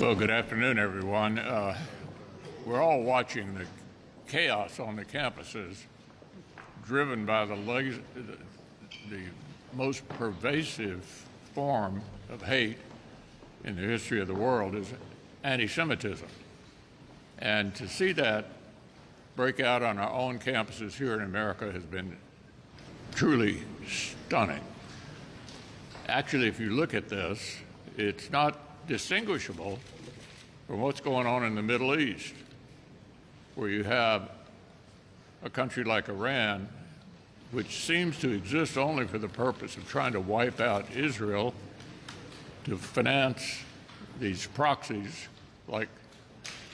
Well, good afternoon, everyone. We're all watching the chaos on the campuses driven by the most pervasive form of hate in the history of the world is anti-Semitism. And to see that break out on our own campuses here in America has been truly stunning. Actually, if you look at this, it's not distinguishable from what's going on in the Middle East, where you have a country like Iran, which seems to exist only for the purpose of trying to wipe out Israel to finance these proxies like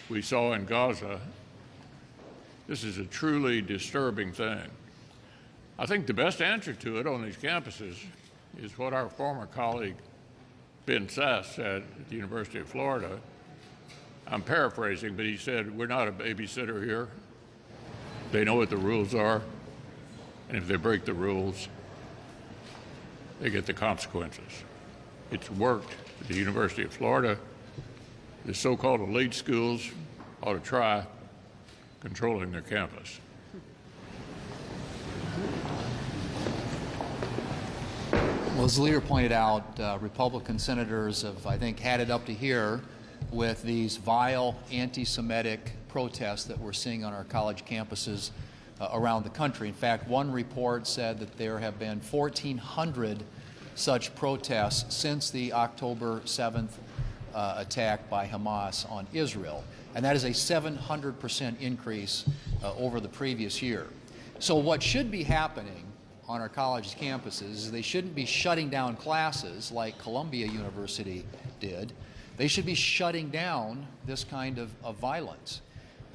we saw in Gaza. This is a truly disturbing thing. I think the best answer to it on these campuses is what our former colleague Ben Sass said at the University of Florida. I'm paraphrasing, but he said, we're not a babysitter here. They know what the rules are, and if they break the rules, they get the consequences. It's worked at the University of Florida. The so-called elite schools ought to try controlling their campus. Well, as the leader pointed out, Republican senators have, I think, had it up to here with these vile anti-Semitic protests that we're seeing on our college campuses around the country. In fact, one report said that there have been 1,400 such protests since the October 7th attack by Hamas on Israel. And that is a 700% increase over the previous year. So what should be happening on our college campuses is they shouldn't be shutting down classes like Columbia University did. They should be shutting down this kind of violence.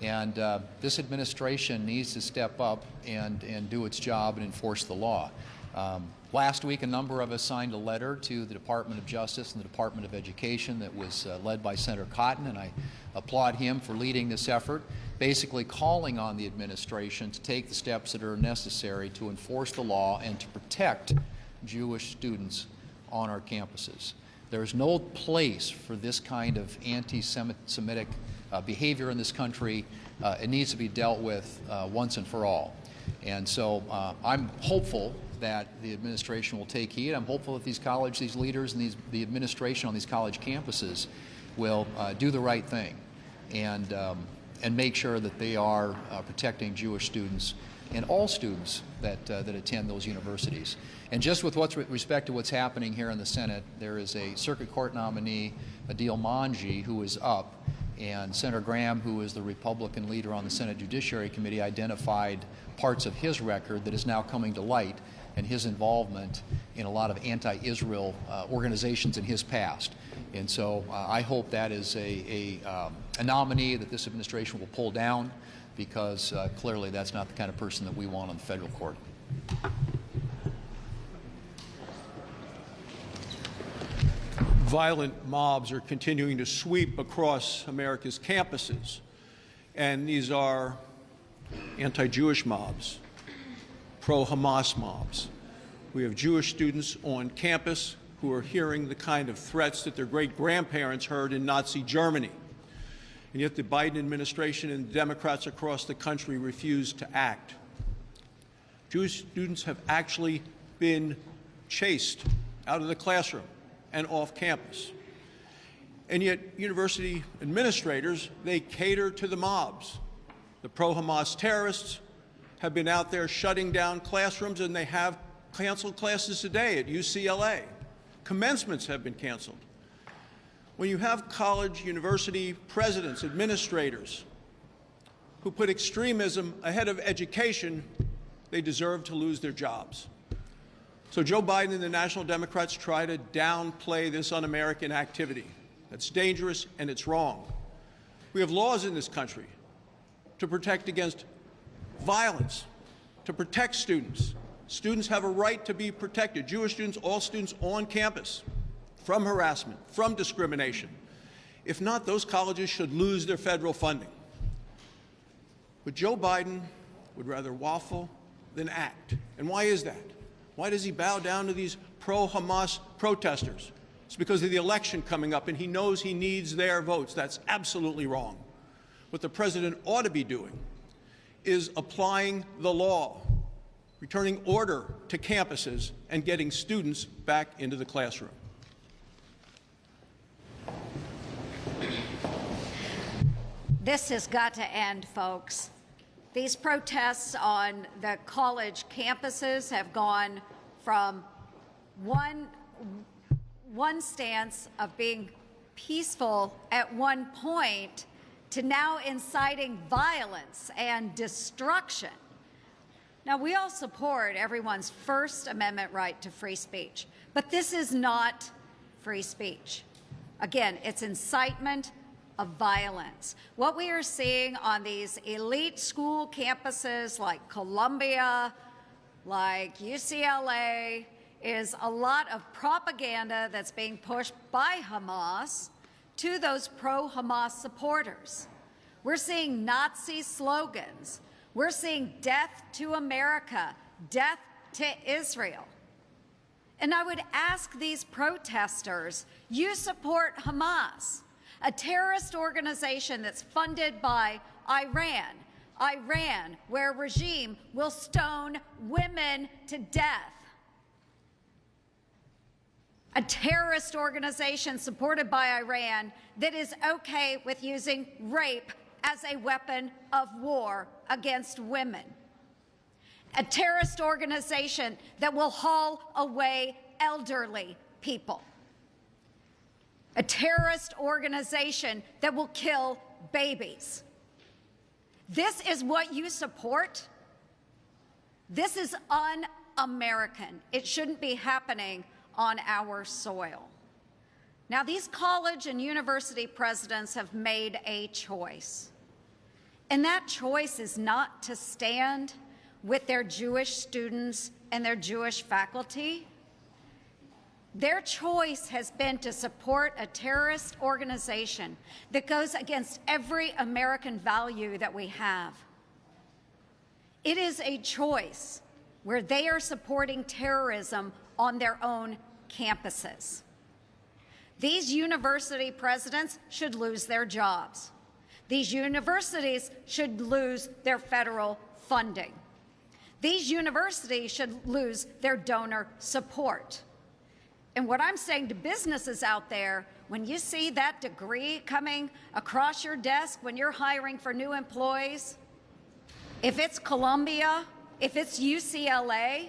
And this administration needs to step up and do its job and enforce the law. Last week, a number of us signed a letter to the Department of Justice and the Department of Education that was led by Senator Cotton, and I applaud him for leading this effort, basically calling on the administration to take the steps that are necessary to enforce the law and to protect Jewish students on our campuses. There is no place for this kind of anti-Semitic behavior in this country. It needs to be dealt with once and for all. And so I'm hopeful that the administration will take heed. I'm hopeful that these leaders and the administration on these college campuses will do the right thing and make sure that they are protecting Jewish students and all students that attend those universities. And just with respect to what's happening here in the Senate, there is a Circuit Court nominee, Adil Manji, who is up, and Senator Graham, who is the Republican leader on the Senate Judiciary Committee, identified parts of his record that is now coming to light and his involvement in a lot of anti-Israel organizations in his past. And so I hope that is a nominee that this administration will pull down, because clearly that's not the kind of person that we want on the federal court. Violent mobs are continuing to sweep across America's campuses, and these are anti-Jewish mobs, pro-Hamas mobs. We have Jewish students on campus who are hearing the kind of threats that their great-grandparents heard in Nazi Germany. And yet the Biden administration and Democrats across the country refuse to act. Jewish students have actually been chased out of the classroom and off campus. And yet university administrators, they cater to the mobs. The pro-Hamas terrorists have been out there shutting down classrooms, and they have canceled classes today at UCLA. Commencements have been canceled. When you have college, university presidents, administrators who put extremism ahead of education, they deserve to lose their jobs. So Joe Biden and the National Democrats try to downplay this un-American activity. That's dangerous and it's wrong. We have laws in this country to protect against violence, to protect students. Students have a right to be protected. Jewish students, all students on campus, from harassment, from discrimination. If not, those colleges should lose their federal funding. But Joe Biden would rather waffle than act. And why is that? Why does he bow down to these pro-Hamas protesters? It's because of the election coming up, and he knows he needs their votes. That's absolutely wrong. What the president ought to be doing is applying the law, returning order to campuses, and getting students back into the classroom. This has got to end, folks. These protests on the college campuses have gone from one stance of being peaceful at one point to now inciting violence and destruction. Now, we all support everyone's First Amendment right to free speech, but this is not free speech. Again, it's incitement of violence. What we are seeing on these elite school campuses like Columbia, like UCLA, is a lot of propaganda that's being pushed by Hamas to those pro-Hamas supporters. We're seeing Nazi slogans. We're seeing death to America, death to Israel. And I would ask these protesters, you support Hamas, a terrorist organization that's funded by Iran, where a regime will stone women to death. A terrorist organization supported by Iran that is okay with using rape as a weapon of war against women. A terrorist organization that will haul away elderly people. A terrorist organization that will kill babies. This is what you support? This is un-American. It shouldn't be happening on our soil. Now, these college and university presidents have made a choice. And that choice is not to stand with their Jewish students and their Jewish faculty. Their choice has been to support a terrorist organization that goes against every American value that we have. It is a choice where they are supporting terrorism on their own campuses. These university presidents should lose their jobs. These universities should lose their federal funding. These universities should lose their donor support. And what I'm saying to businesses out there, when you see that degree coming across your desk when you're hiring for new employees, if it's Columbia, if it's UCLA,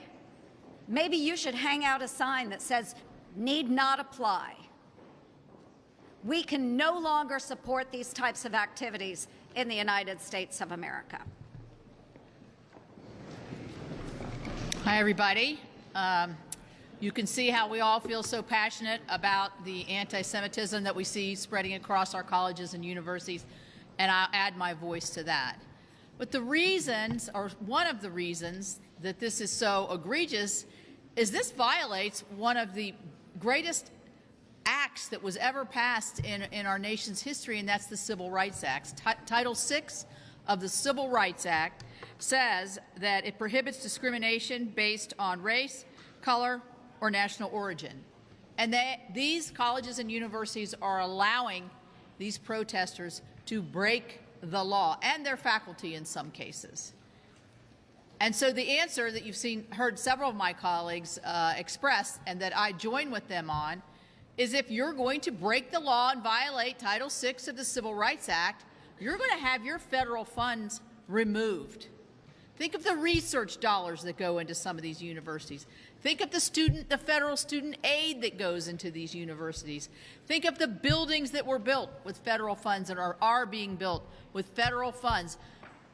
maybe you should hang out a sign that says, "Need not apply." We can no longer support these types of activities in the United States of America. Hi, everybody. You can see how we all feel so passionate about the anti-Semitism that we see spreading across our colleges and universities, and I'll add my voice to that. But the reasons, or one of the reasons, that this is so egregious is this violates one of the greatest acts that was ever passed in our nation's history, and that's the Civil Rights Act. Title VI of the Civil Rights Act says that it prohibits discrimination based on race, color, or national origin. And these colleges and universities are allowing these protesters to break the law, and their faculty in some cases. And so the answer that you've heard several of my colleagues express, and that I join with them on, is if you're going to break the law and violate Title VI of the Civil Rights Act, you're going to have your federal funds removed. Think of the research dollars that go into some of these universities. Think of the federal student aid that goes into these universities. Think of the buildings that were built with federal funds and are being built with federal funds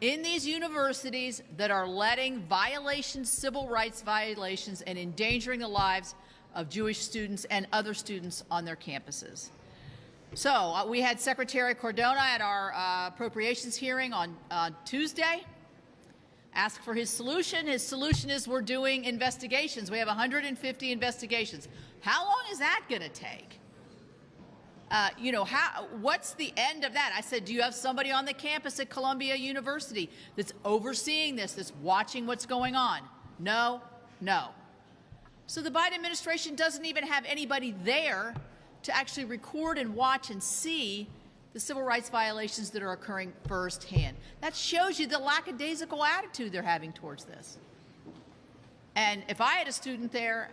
in these universities that are letting violations, civil rights violations, and endangering the lives of Jewish students and other students on their campuses. So we had Secretary Cardona at our appropriations hearing on Tuesday. Ask for his solution. His solution is we're doing investigations. We have 150 investigations. How long is that going to take? What's the end of that? I said, do you have somebody on the campus at Columbia University that's overseeing this, that's watching what's going on? No, no. So the Biden administration doesn't even have anybody there to actually record and watch and see the civil rights violations that are occurring firsthand. That shows you the lackadaisical attitude they're having towards this. And if I had a student there,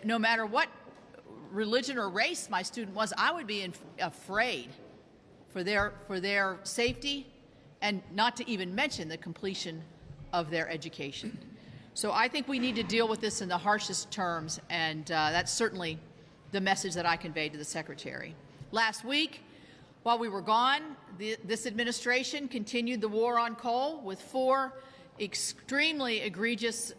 no matter what religion or race my student was, I would be afraid for their safety, and not to even mention the completion of their education. So I think we need to deal with this in the harshest terms, and that's certainly the message that I conveyed to the Secretary. Last week, while we were gone, this administration continued the war on coal with 4 extremely egregious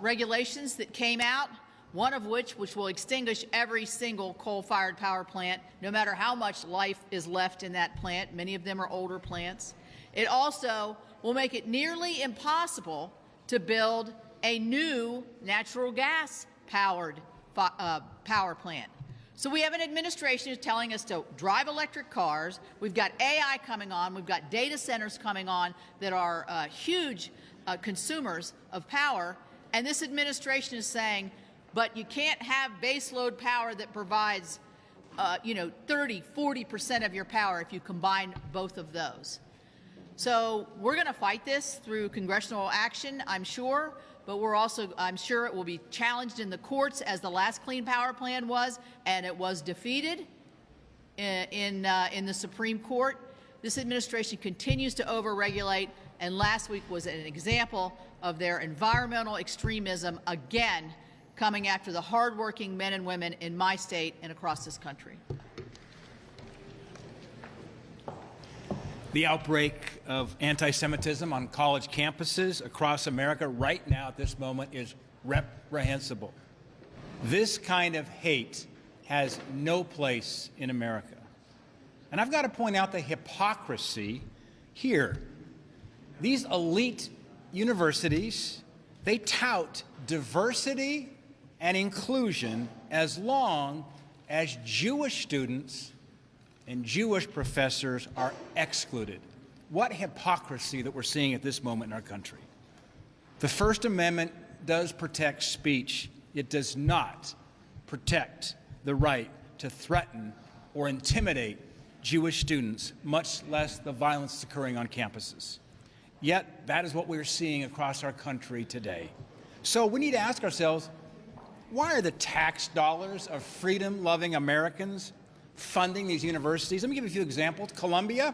regulations that came out, one of which will extinguish every single coal-fired power plant, no matter how much life is left in that plant. Many of them are older plants. It also will make it nearly impossible to build a new natural gas-powered power plant. So we have an administration who's telling us to drive electric cars. We've got AI coming on. We've got data centers coming on that are huge consumers of power. And this administration is saying, but you can't have baseload power that provides 30, 40% of your power if you combine both of those. So we're going to fight this through congressional action, I'm sure, but I'm sure it will be challenged in the courts as the last Clean Power Plan was, and it was defeated in the Supreme Court. This administration continues to overregulate, and last week was an example of their environmental extremism, again, coming after the hardworking men and women in my state and across this country. The outbreak of anti-Semitism on college campuses across America right now at this moment is reprehensible. This kind of hate has no place in America. And I've got to point out the hypocrisy here. These elite universities, they tout diversity and inclusion as long as Jewish students and Jewish professors are excluded. What hypocrisy that we're seeing at this moment in our country. The First Amendment does protect speech. It does not protect the right to threaten or intimidate Jewish students, much less the violence that's occurring on campuses. Yet, that is what we're seeing across our country today. So we need to ask ourselves, why are the tax dollars of freedom-loving Americans funding these universities? Let me give you a few examples. Columbia,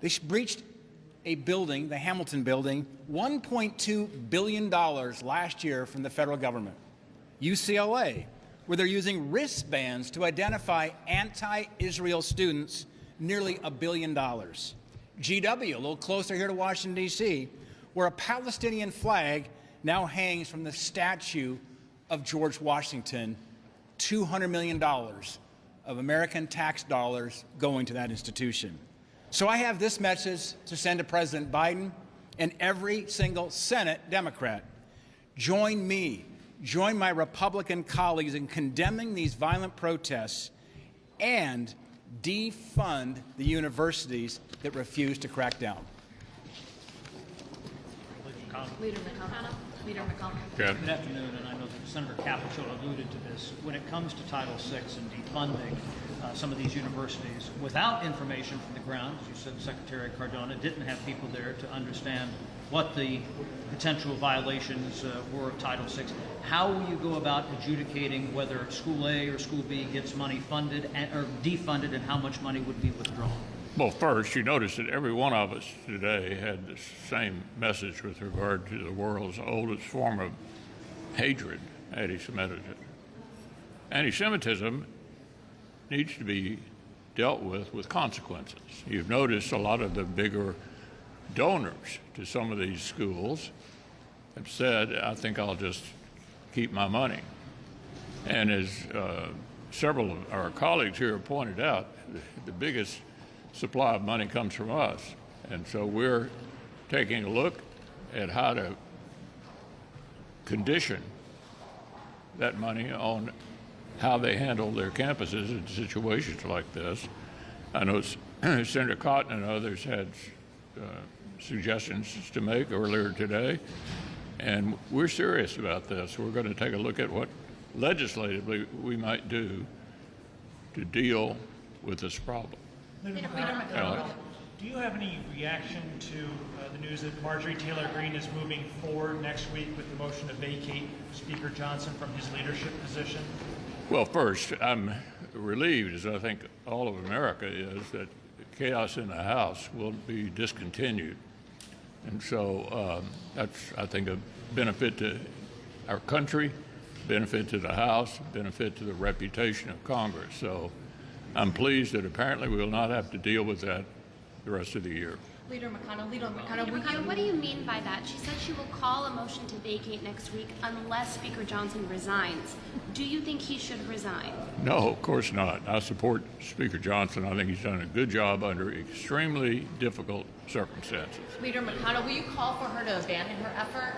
they breached a building, the Hamilton building, $1.2 billion last year from the federal government. UCLA, where they're using wristbands to identify anti-Israel students, nearly $1 billion. GW, a little closer here to Washington, D.C., where a Palestinian flag now hangs from the statue of George Washington, $200 million of American tax dollars going to that institution. So I have this message to send to President Biden and every single Senate Democrat. Join me, join my Republican colleagues in condemning these violent protests and defund the universities that refuse to crack down. Leader McConnell. Good. Good afternoon, and I know that Senator Capito alluded to this. When it comes to Title VI and defunding some of these universities, without information from the ground, as you said, Secretary Cardona didn't have people there to understand what the potential violations were of Title VI, how will you go about adjudicating whether School A or School B gets money funded or defunded, and how much money would be withdrawn? Well, first, you notice that every one of us today had the same message with regard to the world's oldest form of hatred, anti-Semitism. Anti-Semitism needs to be dealt with consequences. You've noticed a lot of the bigger donors to some of these schools have said, I think I'll just keep my money. And as several of our colleagues here have pointed out, the biggest supply of money comes from us. And so we're taking a look at how to condition that money on how they handle their campuses in situations like this. I know Senator Cotton and others had suggestions to make earlier today, and we're serious about this. We're going to take a look at what legislatively we might do to deal with this problem. Alex? Do you have any reaction to the news that Marjorie Taylor Greene is moving forward next week with the motion to vacate Speaker Johnson from his leadership position? Well, first, I'm relieved, as I think all of America is, that chaos in the House will be discontinued. And so that's, I think, a benefit to our country, benefit to the House, benefit to the reputation of Congress. So I'm pleased that apparently we will not have to deal with that the rest of the year. Leader McConnell, what do you mean by that? She said she will call a motion to vacate next week unless Speaker Johnson resigns. Do you think he should resign? No, of course not. I support Speaker Johnson. I think he's done a good job under extremely difficult circumstances. Leader McConnell, will you call for her to abandon her effort?